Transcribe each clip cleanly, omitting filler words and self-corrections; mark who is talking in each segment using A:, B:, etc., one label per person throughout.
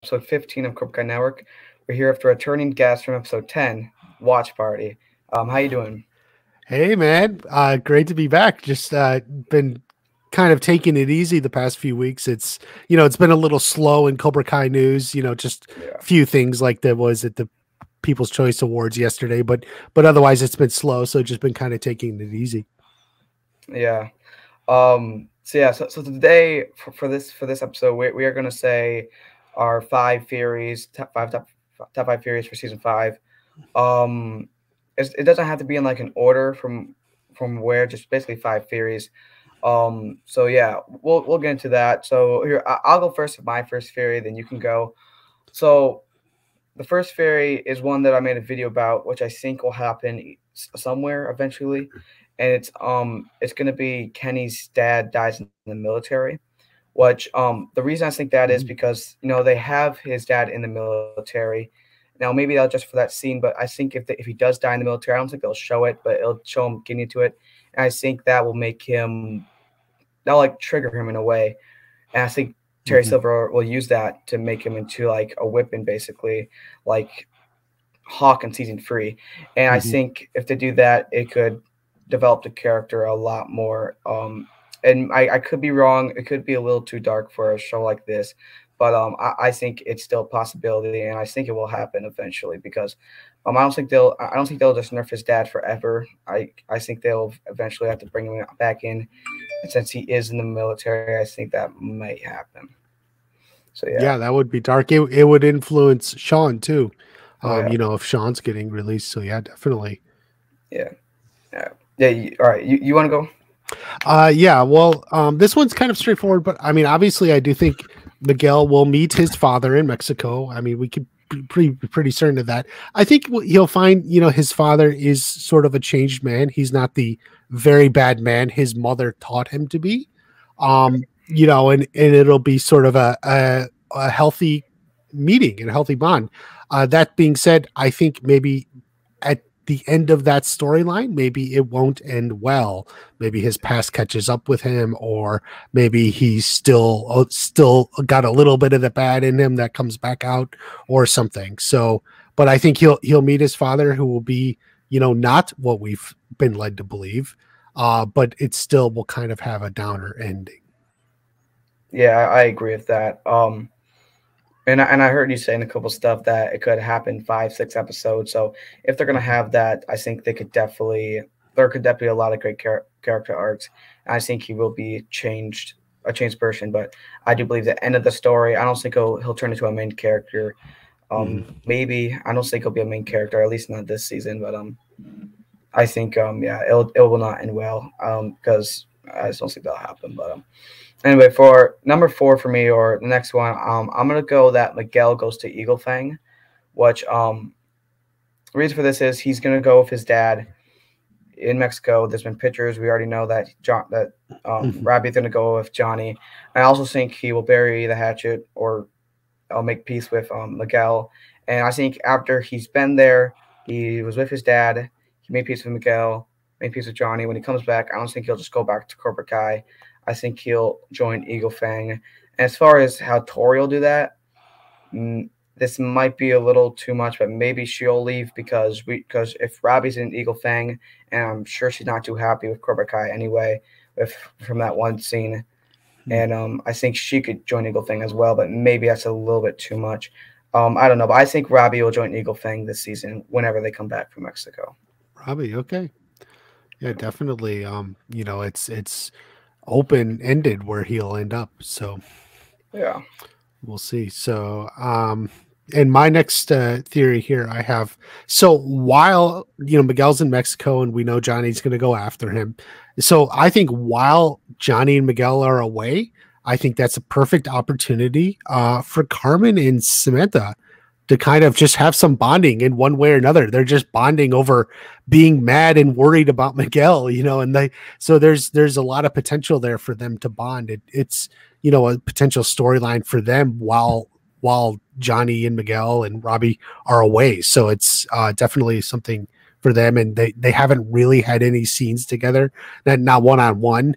A: episode 15 of Cobra Kai Network. We're here after a returning guest from episode 10, Watch Party. How you doing?
B: Hey man, great to be back. Just been kind of taking it easy the past few weeks. It's been a little slow in Cobra Kai news. Just
A: Yeah,
B: a few things like there was at the People's Choice Awards yesterday, but otherwise it's been slow. So just been kind of taking it easy.
A: yeah. So today for this episode, we are gonna say our five theories, top five theories for season five. Um, it doesn't have to be in like an order from where, just basically five theories. So yeah, we'll get into that. So here I'll go first with my first theory, then you can go. So the first theory is one that I made a video about, which I think will happen somewhere eventually, and it's gonna be Kenny's dad dies in the military. Which the reason I think that is because they have his dad in the military. Now maybe that's just for that scene, but I think if he does die in the military, I don't think they'll show it, but it'll show him getting into it, and I think that will make him that'll like trigger him in a way. And I think Terry
B: Mhm.
A: Silver will use that to make him into like a weapon, basically, like Hawk in season three. And I
B: Mhm.
A: think if they do that, it could develop the character a lot more. And I could be wrong. It could be a little too dark for a show like this, but I think it's still a possibility, and I think it will happen eventually because I don't think they'll just nerf his dad forever. I think they'll eventually have to bring him back in, and since he is in the military, I think that might happen. So yeah.
B: Yeah, that would be dark. It would influence Sean too.
A: Oh yeah.
B: If Sean's getting released. So yeah, definitely.
A: Yeah. Yeah. Yeah. All right. You want to go?
B: Yeah, well, this one's kind of straightforward, but I mean, obviously, I do think Miguel will meet his father in Mexico. I mean, we could be pretty certain of that. I think he'll find, his father is sort of a changed man. He's not the very bad man his mother taught him to be. And it'll be sort of a healthy meeting and a healthy bond. That being said, I think maybe at the end of that storyline, maybe it won't end well. Maybe his past catches up with him, or maybe he's still got a little bit of the bad in him that comes back out, or something. So, but I think he'll meet his father, who will be, not what we've been led to believe, but it still will kind of have a downer ending.
A: Yeah, I agree with that. And I heard you saying a couple stuff that it could happen 5, 6 episodes. So if they're gonna have that, I think there could definitely be a lot of great character arcs. And I think he will be a changed person. But I do believe the end of the story, I don't think he'll turn into a main character.
B: Mhm.
A: Maybe I don't think he'll be a main character, at least not this season. But I think yeah, it will not end well. Because I just don't think that'll happen. But anyway, for number four for me, or the next one, I'm gonna go that Miguel goes to Eagle Fang, which the reason for this is he's gonna go with his dad in Mexico. There's been pictures. We already know that
B: Mhm.
A: Robbie's gonna go with Johnny. I also think he will bury the hatchet or I'll make peace with Miguel. And I think after he's been there, he was with his dad. He made peace with Miguel, made peace with Johnny. When he comes back, I don't think he'll just go back to Cobra Kai. I think he'll join Eagle Fang. And as far as how Tori will do that, this might be a little too much, but maybe she'll leave because if Robbie's in Eagle Fang, and I'm sure she's not too happy with Cobra Kai anyway, from that one scene. And I think she could join Eagle Fang as well, but maybe that's a little bit too much. I don't know, but I think Robbie will join Eagle Fang this season whenever they come back from Mexico.
B: Robbie, okay. Yeah, definitely. It's open ended where he'll end up. So
A: Yeah.
B: we'll see. So, and my next theory here, I have. So while Miguel's in Mexico and we know Johnny's going to go after him, so I think while Johnny and Miguel are away, I think that's a perfect opportunity for Carmen and Samantha to kind of just have some bonding in one way or another. They're just bonding over being mad and worried about Miguel, and there's a lot of potential there for them to bond. It's a potential storyline for them while Johnny and Miguel and Robbie are away. So it's definitely something for them, and they haven't really had any scenes together, not one-on-one.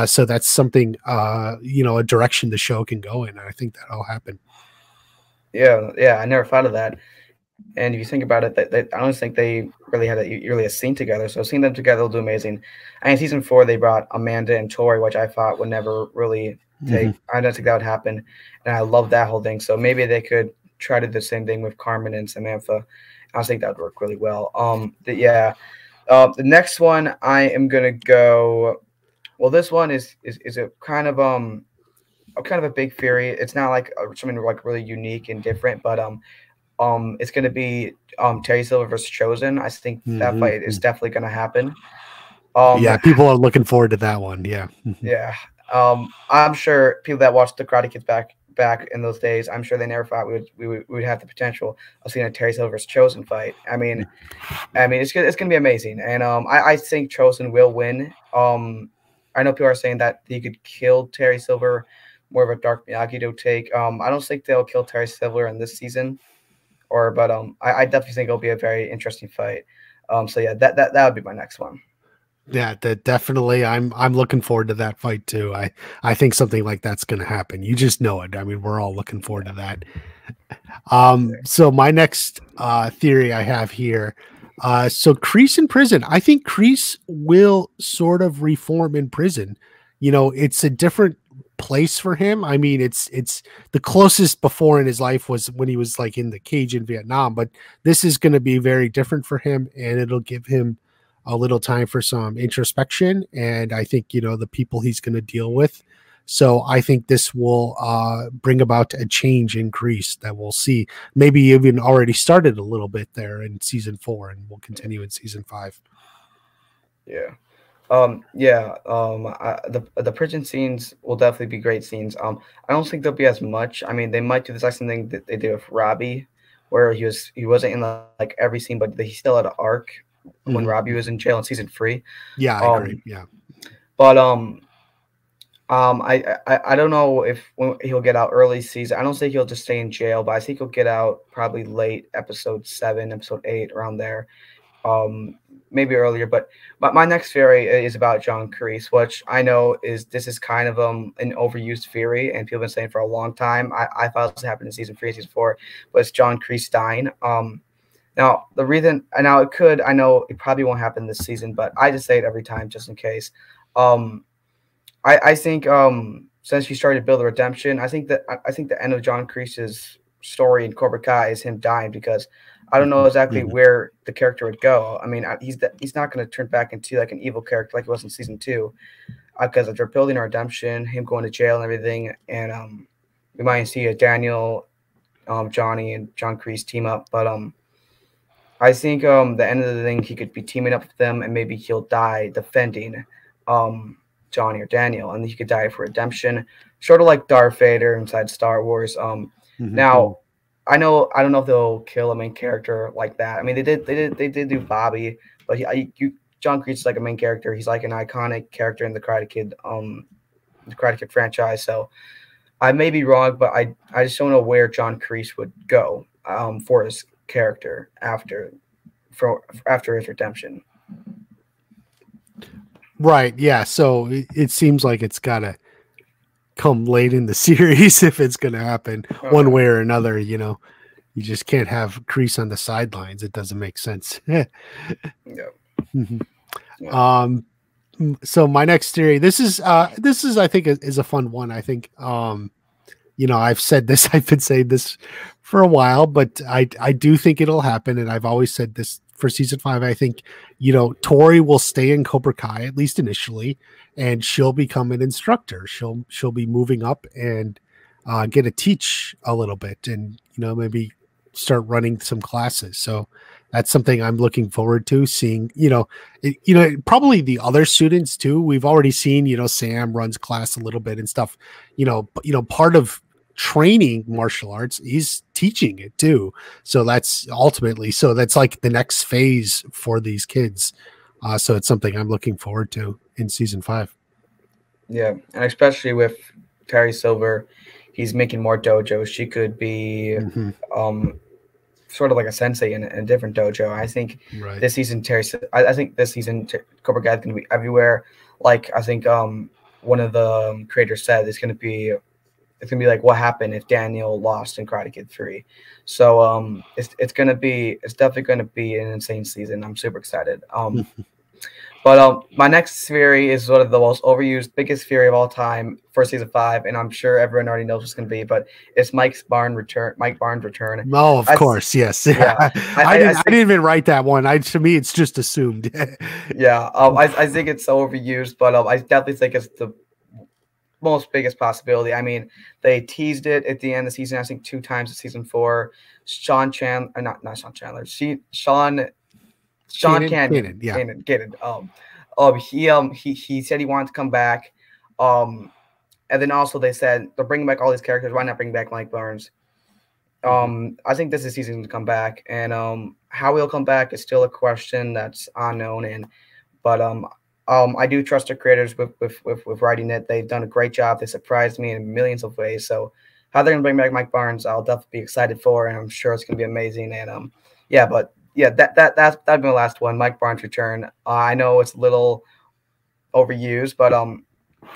B: So that's something a direction the show can go in. And I think that'll happen.
A: Yeah, I never thought of that. And if you think about it, I don't think they really a scene together. So seeing them together will do amazing. And in season 4, they brought Amanda and Tori, which I thought would never really
B: Mhm.
A: take. I don't think that would happen, and I love that whole thing. So maybe they could try to do the same thing with Carmen and Samantha. I think that would work really well. Yeah. The next one I am gonna go. Well, this one is a kind of a big theory. It's not like something like really unique and different, but it's going to be Terry Silver versus Chosen. I think that
B: Mhm.
A: fight is definitely going to happen.
B: Yeah, people are looking forward to that one. Yeah. Mhm.
A: Yeah. I'm sure people that watched the Karate Kids back in those days, I'm sure they never thought we would have the potential of seeing a Terry Silver versus Chosen fight. I mean, it's gonna be amazing, and I think Chosen will win. I know people are saying that he could kill Terry Silver, more of a Dark Miyagi to take. I don't think they'll kill Terry Silver in this season, but I definitely think it'll be a very interesting fight. So yeah, that would be my next one.
B: Yeah, that definitely. I'm looking forward to that fight too. I think something like that's going to happen. You just know it. I mean, we're all looking forward to that. So my next theory I have here. So Kreese in prison. I think Kreese will sort of reform in prison. It's a different place for him. I mean, it's the closest before in his life was when he was like in the cage in Vietnam, but this is going to be very different for him, and it'll give him a little time for some introspection. And I think the people he's going to deal with. So I think this will bring about a change in Greece that we'll see. Maybe even already started a little bit there in season 4, and will continue in season 5.
A: Yeah. Yeah. The prison scenes will definitely be great scenes. I don't think there'll be as much. I mean, they might do the same thing that they did with Robbie, where he wasn't in like every scene, but he still had an arc when
B: Mhm.
A: Robbie was in jail in season 3.
B: Yeah, I agree.
A: Um,
B: Yeah.
A: but I don't know if when he'll get out early season. I don't think he'll just stay in jail, but I think he'll get out probably late episode 7, episode 8, around there. Um, Maybe earlier. But my next theory is about John Kreese, which I know is kind of an overused theory, and people have been saying for a long time. I thought this happened in season 3, season 4, but it's John Kreese dying. Now the reason, and now it could, I know it probably won't happen this season, but I just say it every time just in case. Um, I think since you started to build the redemption, I think the end of John Kreese's story in Cobra Kai is him dying, because I don't know
B: Mhm.
A: exactly
B: Mhm.
A: where the character would go. I mean, he's not going to turn back into like an evil character like he was in season 2, because they're building a redemption, him going to jail and everything, and we might see a Daniel, Johnny, and John Kreese team up, but I think the end of the thing, he could be teaming up with them, and maybe he'll die defending um Johnny or Daniel, and he could die for redemption, sort of like Darth Vader inside Star Wars.
B: Mhm.
A: Now I don't know if they'll kill a main character like that. I mean, they did do Bobby, but John Creed's like a main character. He's like an iconic character in the Karate Kid franchise. So I may be wrong, but I just don't know where John Kreese would go for his character after his redemption.
B: Right. Yeah. So it seems like it's got to come late in the series if it's going to happen
A: Oh
B: one
A: yeah,
B: way or another. You just can't have Crease on the sidelines. It doesn't make sense.
A: yeah,
B: Mhm.
A: yeah.
B: um, so my next theory, this is I think is a fun one. I think I've said this, I've been saying this for a while, but I do think it'll happen, and I've always said this for season 5. I think Tori will stay in Cobra Kai at least initially, and she'll become an instructor. She'll be moving up and get to teach a little bit, and maybe start running some classes. So that's something I'm looking forward to seeing. Probably the other students too. We've already seen Sam runs class a little bit and stuff. Part of training martial arts, he's teaching it too. So that's like the next phase for these kids. So it's something I'm looking forward to in season 5.
A: Yeah, and especially with Terry Silver, he's making more dojos. She could be
B: Mm-hmm.
A: um sort of like a sensei in a different dojo. I think
B: Right.
A: this season I think this season Cobra Kai is going to be everywhere. Like I think one of the creators said it's going to be it's gonna be like what happened if Daniel lost in Karate Kid 3. So it's definitely gonna be an insane season. I'm super excited. But my next theory is one of the most overused, biggest theory of all time for season 5, and I'm sure everyone already knows what's going to be. But it's Mike Barnes' return.
B: Oh, of course, yes.
A: Yeah,
B: I didn't even write that one. To me, it's just assumed.
A: Yeah, I think it's so overused, but I definitely think it's the most biggest possibility. I mean, they teased it at the end of the season. I think 2 times in season 4. Sean Chandler, not Sean Chandler. Sean Cannon,
B: yeah.
A: He said he wanted to come back, and then also they said they're bringing back all these characters. Why not bring back Mike Barnes? I think this is season to come back, and how he'll come back is still a question that's unknown. But I do trust the creators with writing it. They've done a great job. They surprised me in millions of ways. So how they're gonna bring back Mike Barnes, I'll definitely be excited for, and I'm sure it's gonna be amazing. And that's my last one. Mike Barnes' return. I know it's a little overused, but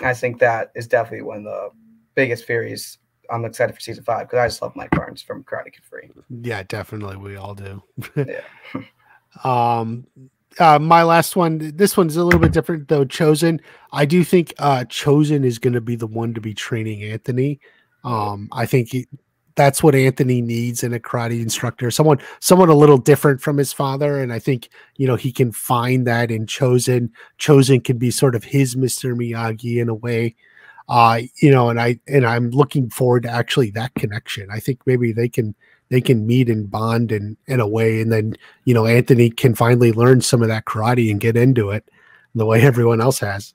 A: I think that is definitely one of the biggest theories. I'm excited for season 5 because I just love Mike Barnes from Karate Kid 3.
B: Yeah, definitely, we all do.
A: Yeah.
B: My last one. This one's a little bit different though. Chosen. I do think Chosen is going to be the one to be training Anthony. I think that's what Anthony needs in a karate instructor, someone a little different from his father. And I think, he can find that in Chosen. Chosen can be sort of his Mr. Miyagi in a way. And I'm looking forward to actually that connection. I think maybe they can meet and bond in a way. And then, Anthony can finally learn some of that karate and get into it the way everyone else has.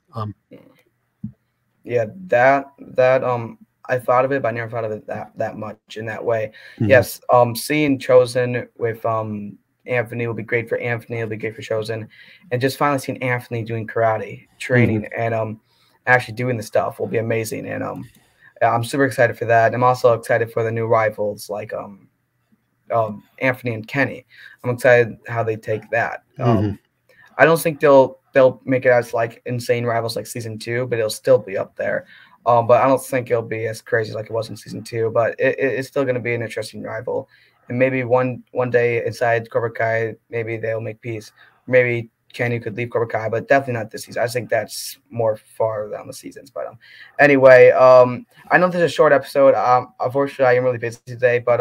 A: Yeah, that I thought of it, but I never thought of it that much in that way.
B: Mm-hmm.
A: Yes, seeing Chosen with Anthony will be great for Anthony. It'll be great for Chosen, and just finally seeing Anthony doing karate training and actually doing the stuff will be amazing. And I'm super excited for that. I'm also excited for the new rivals like Anthony and Kenny. I'm excited how they take that. I don't think they'll make it as like insane rivals like season 2, but it'll still be up there. But I don't think it'll be as crazy like it was in season 2. But it's still going to be an interesting rival. And maybe one day inside Cobra Kai, maybe they'll make peace. Maybe Kenny could leave Cobra Kai, but definitely not this season. I think that's more far down the seasons. But anyway, I know this is a short episode. Unfortunately, I am really busy today. But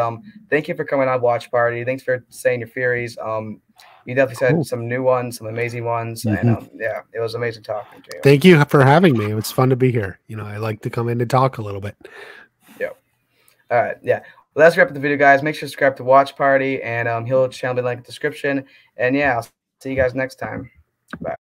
A: thank you for coming on Watch Party. Thanks for saying your theories. You definitely said some new ones, some amazing ones, and yeah, it was amazing talking to you.
B: Thank you for having me. It was fun to be here. I like to come in and talk a little bit.
A: Yeah. All right. Yeah. Well, let's wrap up the video, guys. Make sure to subscribe to Watch Party, and he'll channel me link in the description. And yeah, I'll see you guys next time. Bye.